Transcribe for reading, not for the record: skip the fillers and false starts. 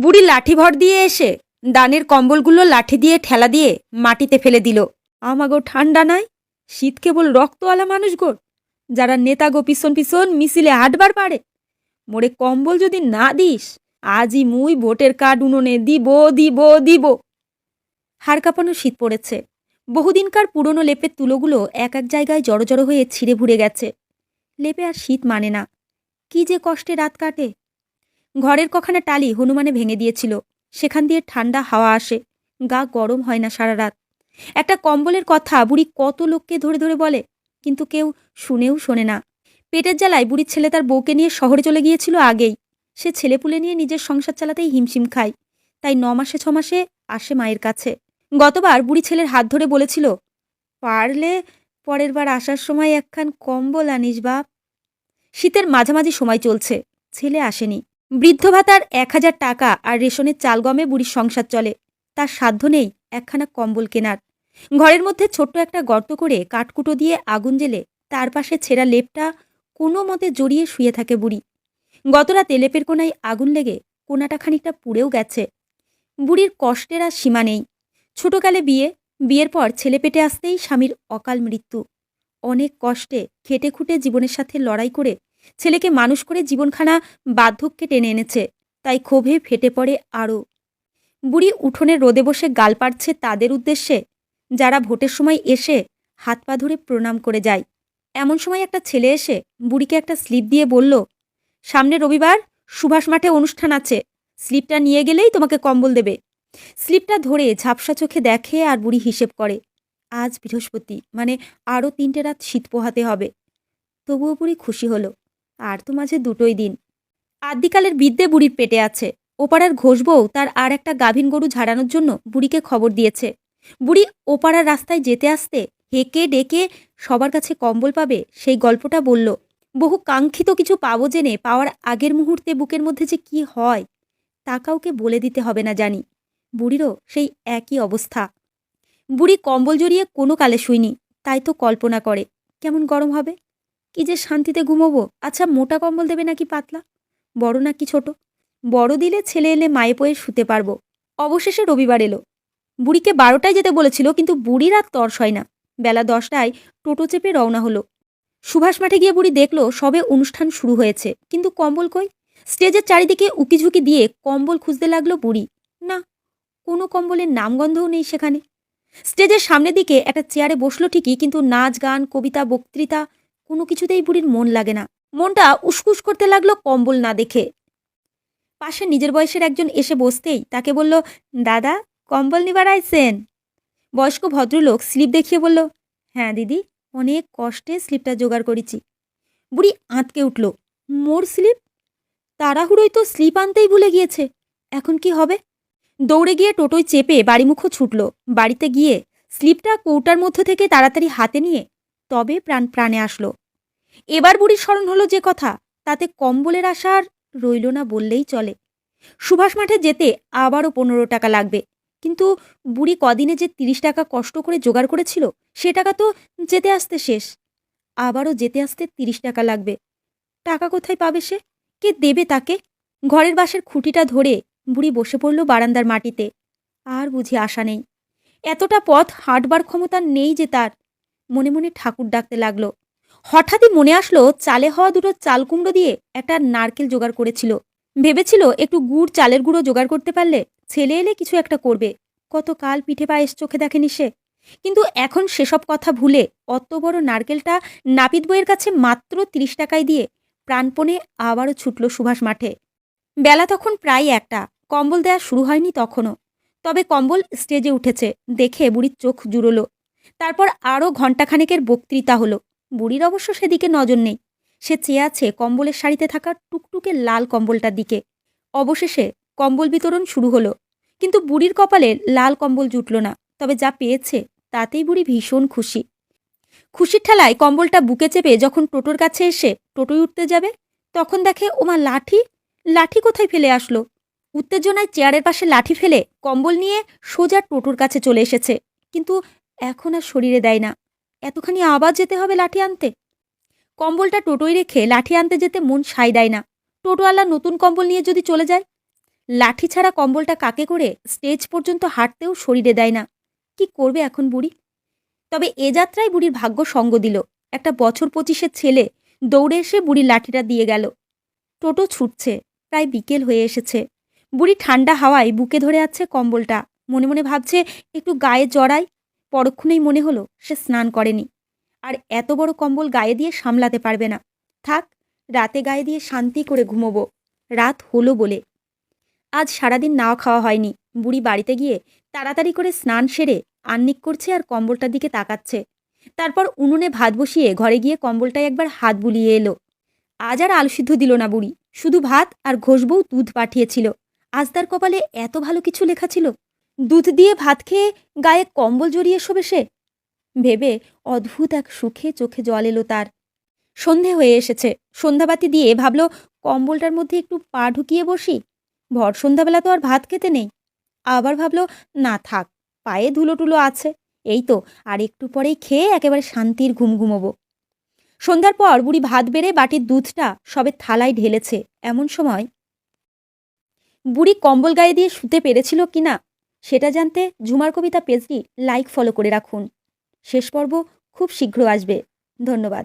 বুড়ি লাঠি ভর দিয়ে এসে দানের কম্বলগুলো লাঠি দিয়ে ঠেলা দিয়ে মাটিতে ফেলে দিল। আমাগো ঠান্ডা নাই, শীত কেবল রক্তওয়ালা মানুষ গো, যারা নেতাগো পিছন পিছন মিছিলে হাঁটবার পারে। মোরে কম্বল যদি না দিস, আজই মুই ভোটের কার্ড উনোনে দিব দিব দিব। হাড় কাঁপানো শীত পড়েছে। বহুদিনকার পুরনো লেপের তুলোগুলো এক এক জায়গায় জড়ো জড়ো হয়ে ছিঁড়ে ভুড়ে গেছে। লেপে আর শীত মানে না। কি যে কষ্টে রাত কাটে। ঘরের কখানা টালি হনুমানে ভেঙে দিয়েছিল, সেখান দিয়ে ঠান্ডা হাওয়া আসে, গা গরম হয় না সারা রাত। একটা কম্বলের কথা বুড়ি কত লোককে ধরে ধরে বলে, কিন্তু কেউ শুনেও শোনে না। পেটের জ্বালায় বুড়ির ছেলে তার বউকে নিয়ে শহরে চলে গিয়েছিল আগেই। সে ছেলেপুলে নিয়ে নিজের সংসার চালাতেই হিমশিম খায়, তাই ৯ মাসে ৬ মাসে আসে মায়ের কাছে। গতবার বুড়ি ছেলের হাত ধরে বলেছিল, পারলে পরের বার আসার সময় একখান কম্বল আনিস বাপ। শীতের মাঝামাঝি সময় চলছে, ছেলে আসেনি। বৃদ্ধ ভাতার ১,০০০ টাকা আর রেশনের চাল গমে বুড়ির সংসার চলে। তার সাধ্য নেই একখানা কম্বল কেনার। ঘরের মধ্যে ছোট্ট একটা গর্ত করে কাঠকুটো দিয়ে আগুন জ্বেলে তার পাশে ছেঁড়া লেপটা কোনো মতে জড়িয়ে শুয়ে থাকে বুড়ি। গতরাতে লেপের কোনায় আগুন লেগে কোনাটা খানিকটা পুড়েও গেছে। বুড়ির কষ্টের আর সীমা নেই। ছোটকালে বিয়ে, বিয়ের পর ছেলে পেটে আসতেই স্বামীর অকাল মৃত্যু। অনেক কষ্টে খেটে খুঁটে জীবনের সাথে লড়াই করে ছেলেকে মানুষ করে জীবনখানা বার্ধক্যে টেনে এনেছে, তাই ক্ষোভে ফেটে পড়ে আরও। বুড়ি উঠোনের রোদে বসে গাল পাড়ছে তাদের উদ্দেশ্যে, যারা ভোটের সময় এসে হাত পা ধরে প্রণাম করে যায়। এমন সময় একটা ছেলে এসে বুড়িকে একটা স্লিপ দিয়ে বলল, সামনে রবিবার সুভাষ মাঠে অনুষ্ঠান আছে, স্লিপটা নিয়ে গেলেই তোমাকে কম্বল দেবে। স্লিপটা ধরে ঝাপসা চোখে দেখে আর বুড়ি হিসেব করে, আজ বৃহস্পতি, মানে আরও ৩টে রাত শীত পোহাতে হবে। তবুও বুড়ি খুশি হলো, আর তো মাঝে দুটোই দিন। আদ্যিকালের বিদ্যে বুড়ির পেটে আছে। ওপাড়ার ঘোষবউ তার আর একটা গাভীন গরু ঝাড়ানোর জন্য বুড়িকে খবর দিয়েছে। বুড়ি ওপাড়ার রাস্তায় যেতে আসতে হেঁকে ডেকে সবার কাছে কম্বল পাবে সেই গল্পটা বলল। বহু কাঙ্ক্ষিত কিছু পাবো জেনে পাওয়ার আগের মুহূর্তে বুকের মধ্যে যে কি হয় তা কাউকে বলে দিতে হবে না জানি। বুড়িরও সেই একই অবস্থা। বুড়ি কম্বল জড়িয়ে কোনো কালে শুইনি, তাই তো কল্পনা করে কেমন গরম হবে, কি যে শান্তিতে ঘুমোবো। আচ্ছা, মোটা কম্বল দেবে নাকি পাতলা, বড় নাকি ছোট? বড় দিলে ছেলে এলে মায়ে পয়ে শুতে পারবো। অবশেষে রবিবার এলো। বুড়িকে ১২টায় যেতে বলেছিল, কিন্তু বুড়ির আর তর্স হয় না। বেলা ১০টায় টোটো চেপে রওনা হলো। সুভাষ মাঠে গিয়ে বুড়ি দেখল সবে অনুষ্ঠান শুরু হয়েছে, কিন্তু কম্বল কই। স্টেজের চারিদিকে উকিঝুঁকি দিয়ে কম্বল খুঁজতে লাগলো বুড়ি। না, কোনো কম্বলের নামগন্ধও নেই সেখানে। স্টেজের সামনের দিকে একটা চেয়ারে বসলো ঠিকই, কিন্তু নাচ গান কবিতা বক্তৃতা কোনো কিছুতেই বুড়ির মন লাগে না। মনটা উসকুস করতে লাগলো কম্বল না দেখে। পাশে নিজের বয়সের একজন এসে বসতেই তাকে বলল, দাদা, কম্বল নিবার আইসেন? বয়স্ক ভদ্রলোক স্লিপ দেখিয়ে বলল, হ্যাঁ দিদি, অনেক কষ্টে স্লিপটা জোগাড় করেছি। বুড়ি আঁতকে উঠল, মোর স্লিপ? তাড়াহুড়োই তো স্লিপ আনতেই ভুলে গিয়েছে। এখন কি হবে? দৌড়ে গিয়ে টোটোয় চেপে বাড়িমুখো ছুটল। বাড়িতে গিয়ে স্লিপটা কৌটার মধ্য থেকে তাড়াতাড়ি হাতে নিয়ে তবে প্রাণে আসলো। এবার বুড়ির স্মরণ হলো যে কথা, তাতে কম্বলের আশা আর রইল না বললেই চলে। সুভাষ মাঠে যেতে আবারও ১৫ টাকা লাগবে, কিন্তু বুড়ি কদিনে যে ৩০ টাকা কষ্ট করে জোগাড় করেছিল সে টাকা তো যেতে আসতে শেষ। আবারও যেতে আসতে ৩০ টাকা লাগবে। টাকা কোথায় পাবে সে? কে দেবে তাকে? ঘরের বাঁশের খুঁটিটা ধরে বুড়ি বসে পড়ল বারান্দার মাটিতে। আর বুঝি আশা নেই, এতটা পথ হাঁটবার ক্ষমতা নেই যে তার। মনে মনে ঠাকুর ডাকতে লাগলো। হঠাৎই মনে আসলো চালে হওয়া দুটো চাল কুমড়ো দিয়ে একটা নারকেল জোগাড় করেছিল। ভেবেছিল একটু গুড় চালের গুঁড়ো জোগাড় করতে পারলে ছেলে এলে কিছু একটা করবে। কতকাল পিঠে পায়েস চোখে দেখেনি সে। কিন্তু এখন সেসব কথা ভুলে অত বড় নারকেলটা নাপিত বইয়ের কাছে মাত্র ৩০ টাকায় দিয়ে প্রাণপণে আবারও ছুটল সুভাষ মাঠে। বেলা তখন প্রায় ১টা। কম্বল দেয়া শুরু হয়নি তখনও। তবে কম্বল স্টেজে উঠেছে দেখে বুড়ির চোখ জুড়োলো। তারপর আরও ঘণ্টাখানেকের বক্তৃতা হলো। বুড়ির অবশ্য সেদিকে নজর নেই। সে চেয়ে আছে কম্বলের শাড়িতে থাকা টুকটুকে লাল কম্বলটার দিকে। অবশেষে কম্বল বিতরণ শুরু হলো, কিন্তু বুড়ির কপালে লাল কম্বল জুটল না। তবে যা পেয়েছে তাতেই বুড়ি ভীষণ খুশি। খুশির ঠেলায় কম্বলটা বুকে চেপে যখন টোটোর কাছে এসে টোটোয় উঠতে যাবে, তখন দেখে ওমা লাঠি। লাঠি কোথায় ফেলে আসলো? উত্তেজনায় চেয়ারের পাশে লাঠি ফেলে কম্বল নিয়ে সোজা টোটোর কাছে চলে এসেছে, কিন্তু এখন আর শরীরে দেয় না। এতখানি আবার যেতে হবে লাঠি আনতে? কম্বলটা টোটোয় রেখে লাঠি আনতে যেতে মন সায় দেয় না। টোটোওয়ালা নতুন কম্বল নিয়ে যদি চলে যায়, লাঠি ছাড়া কম্বলটা কাকে করে স্টেজ পর্যন্ত হাঁটতেও শরীরে দেয় না। কি করবে এখন বুড়ি? তবে এ যাত্রায় বুড়ির ভাগ্য সঙ্গ দিল। একটা বছর 25-এর ছেলে দৌড়ে এসে বুড়ির লাঠিটা দিয়ে গেল। টোটো ছুটছে, প্রায় বিকেল হয়ে এসেছে। বুড়ি ঠান্ডা হাওয়ায় বুকে ধরে আছে কম্বলটা, মনে মনে ভাবছে একটু গায়ে জড়াই। পরক্ষণেই মনে হলো সে স্নান করেনি, আর এত বড় কম্বল গায়ে দিয়ে সামলাতে পারবে না। থাক, রাতে গায়ে দিয়ে শান্তি করে ঘুমোবো। রাত হলো বলে। আজ সারাদিন নাওয়া খাওয়া হয়নি। বুড়ি বাড়িতে গিয়ে তাড়াতাড়ি করে স্নান সেরে আহ্নিক করছে আর কম্বলটার দিকে তাকাচ্ছে। তারপর উনুনে ভাত বসিয়ে ঘরে গিয়ে কম্বলটায় একবার হাত বুলিয়ে এলো। আজ আর আলু সিদ্ধ দিল না বুড়ি, শুধু ভাত আর ঘোষবউ দুধ পাঠিয়েছিল। আজ তার কপালে এত ভালো কিছু লেখা ছিল। দুধ দিয়ে ভাত খেয়ে গায়ে কম্বল জড়িয়ে শোবে সে। ভেবে অদ্ভুত এক সুখে চোখে জল এলো তার। সন্ধে হয়ে এসেছে। সন্ধ্যাবাতি দিয়ে ভাবল কম্বলটার মধ্যে একটু পা ঢুকিয়ে বসি। ভর সন্ধ্যাবেলা তো আর ভাত খেতে নেই। আবার ভাবল না থাক, পায়ে ধুলো টুলো আছে, এই তো আর একটু পরেই খেয়ে একেবারে শান্তির ঘুম ঘুমোবো। সন্ধ্যার পর বুড়ি ভাত বেড়ে বাটির দুধটা সবে থালায় ঢেলেছে। এমন সময় বুড়ি কম্বল গায়ে দিয়ে শুতে পেরেছিল কিনা সেটা জানতে ঝুমার কবিতা পেজটি লাইক ফলো করে রাখুন। শেষ পর্ব খুব শীঘ্র আসবে। ধন্যবাদ।